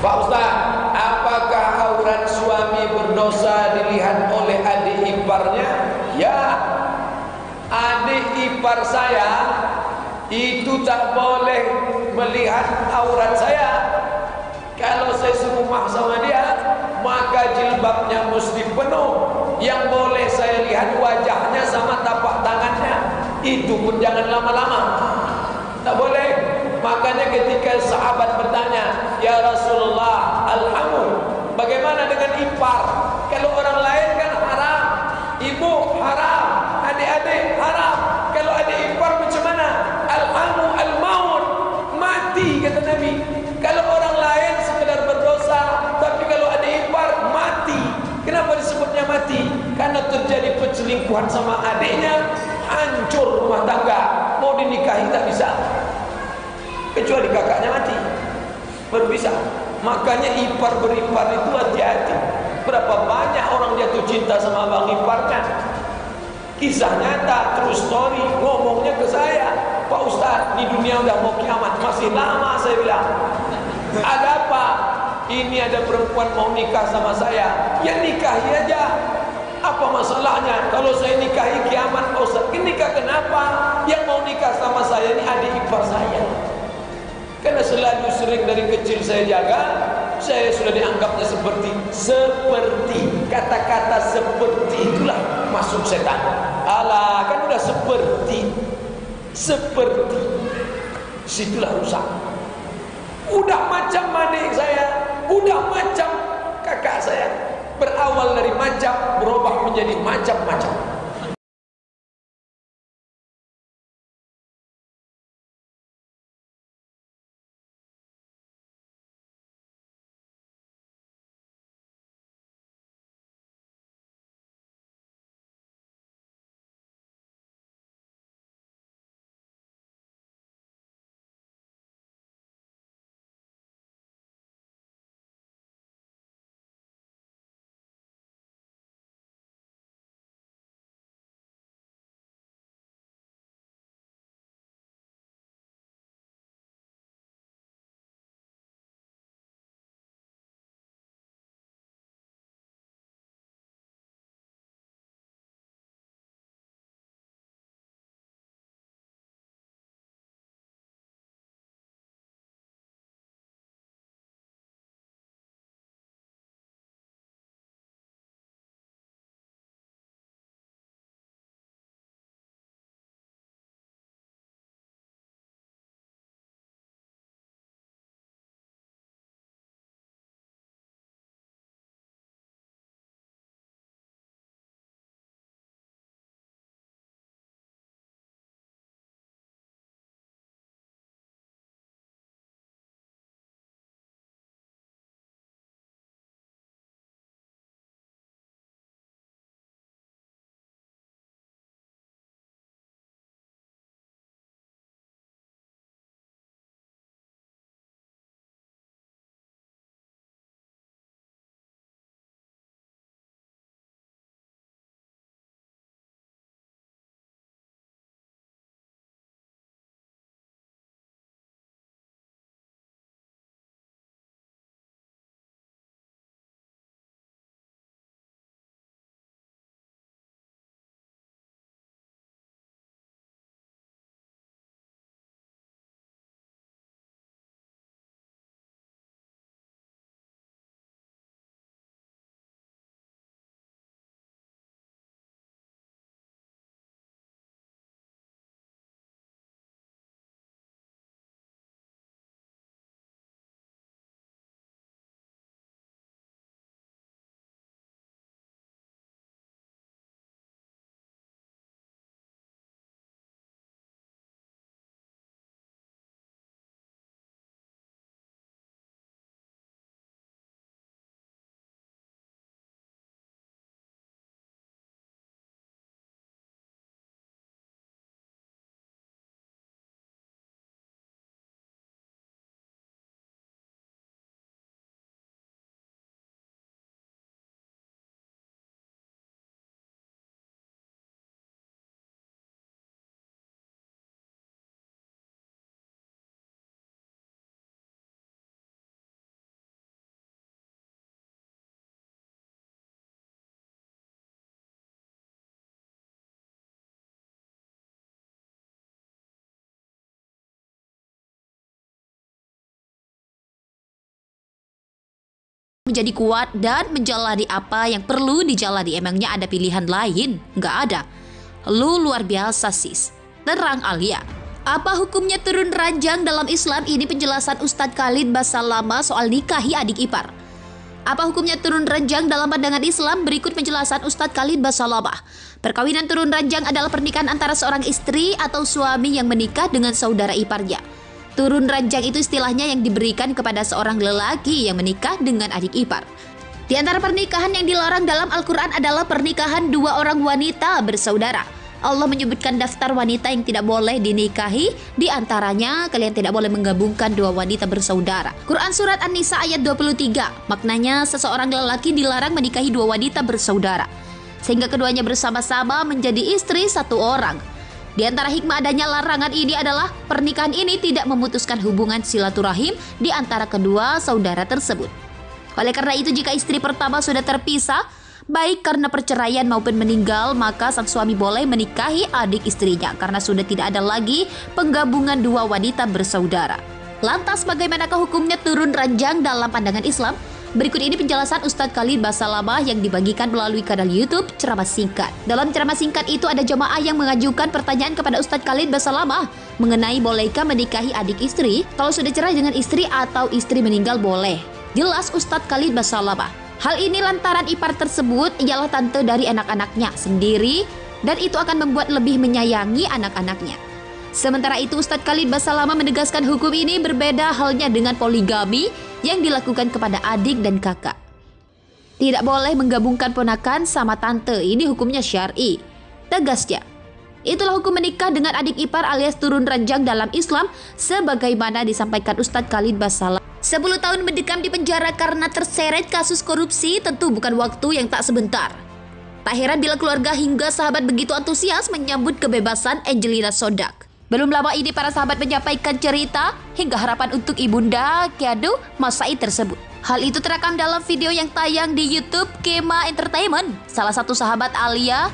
Pak Ustaz, apakah aurat suami berdosa dilihat oleh adik iparnya? Ya, adik ipar saya itu tak boleh melihat aurat saya. Kalau saya serumah sama dia, maka jilbabnya mesti penuh. Yang boleh saya lihat wajahnya sama tapak tangannya. Itu pun jangan lama-lama. Tak boleh. Makanya ketika sahabat bertanya, "Ya Rasulullah, alhamu, bagaimana dengan ipar?" Kalau orang lain kan haram, ibu haram, adik-adik haram. Kalau adik ipar macam mana? Alhamu al-maut, mati kata Nabi. Kalau orang lain sekedar berdosa, tapi kalau adik ipar mati. Kenapa disebutnya mati? Karena terjadi perselingkuhan sama adiknya, hancur rumah tangga. Mau dinikahi tak bisa, kecuali kakaknya mati baru bisa. Makanya ipar beripar itu hati-hati. Berapa banyak orang jatuh cinta sama abang iparnya. Kisah nyata, true story, ngomongnya ke saya, "Pak Ustaz, di dunia udah mau kiamat, masih lama." Saya bilang, "Ada apa?" "Ini ada perempuan mau nikah sama saya." "Ya nikahi aja. Apa masalahnya? Kalau saya nikahi kiamat, Pak Ustaz." "Nikah kenapa? Yang mau nikah sama saya ini adik ipar saya." Karena selalu sering dari kecil saya jaga, saya sudah dianggapnya seperti kata-kata seperti itulah masuk setan. Alah, kan udah seperti situlah rusak. Udah macam adik saya, udah macam kakak saya. Berawal dari macam, berubah menjadi macam-macam. menjadi kuat dan menjalani apa yang perlu dijalani. Emangnya ada pilihan lain? Nggak ada. Lu luar biasa sis, terang Alia. Apa hukumnya turun ranjang dalam Islam? Ini penjelasan Ustadz Khalid Basalamah soal nikahi adik ipar. Apa hukumnya turun ranjang dalam pandangan Islam? Berikut penjelasan Ustadz Khalid Basalamah. Perkawinan turun ranjang adalah pernikahan antara seorang istri atau suami yang menikah dengan saudara iparnya. Turun ranjang itu istilahnya yang diberikan kepada seorang lelaki yang menikah dengan adik ipar. Di antara pernikahan yang dilarang dalam Al-Quran adalah pernikahan dua orang wanita bersaudara. Allah menyebutkan daftar wanita yang tidak boleh dinikahi. Di antaranya, kalian tidak boleh menggabungkan dua wanita bersaudara. Quran Surat An-Nisa ayat 23. Maknanya, seseorang lelaki dilarang menikahi dua wanita bersaudara, sehingga keduanya bersama-sama menjadi istri satu orang. Di antara hikmah adanya larangan ini adalah pernikahan ini tidak memutuskan hubungan silaturahim di antara kedua saudara tersebut. Oleh karena itu, jika istri pertama sudah terpisah, baik karena perceraian maupun meninggal, maka sang suami boleh menikahi adik istrinya karena sudah tidak ada lagi penggabungan dua wanita bersaudara. Lantas bagaimanakah hukumnya turun ranjang dalam pandangan Islam? Berikut ini penjelasan Ustadz Khalid Basalamah yang dibagikan melalui kanal YouTube Ceramah Singkat. Dalam ceramah singkat itu ada jamaah yang mengajukan pertanyaan kepada Ustadz Khalid Basalamah mengenai bolehkah menikahi adik istri kalau sudah cerai dengan istri atau istri meninggal boleh. Jelas Ustadz Khalid Basalamah, hal ini lantaran ipar tersebut ialah tante dari anak-anaknya sendiri dan itu akan membuat lebih menyayangi anak-anaknya. Sementara itu Ustadz Khalid Basalamah menegaskan hukum ini berbeda halnya dengan poligami yang dilakukan kepada adik dan kakak. Tidak boleh menggabungkan ponakan sama tante, ini hukumnya syar'i. Tegasnya, itulah hukum menikah dengan adik ipar alias turun ranjang dalam Islam sebagaimana disampaikan Ustadz Khalid Basalamah. 10 tahun mendekam di penjara karena terseret kasus korupsi tentu bukan waktu yang tak sebentar. Tak heran bila keluarga hingga sahabat begitu antusias menyambut kebebasan Angelina Sondak. Belum lama ini para sahabat menyampaikan cerita hingga harapan untuk ibunda Keadu Masai tersebut. Hal itu terekam dalam video yang tayang di YouTube Kema Entertainment. Salah satu sahabat Alia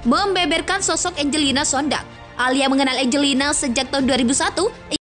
membeberkan sosok Angelina Sondak. Alia mengenal Angelina sejak tahun 2001.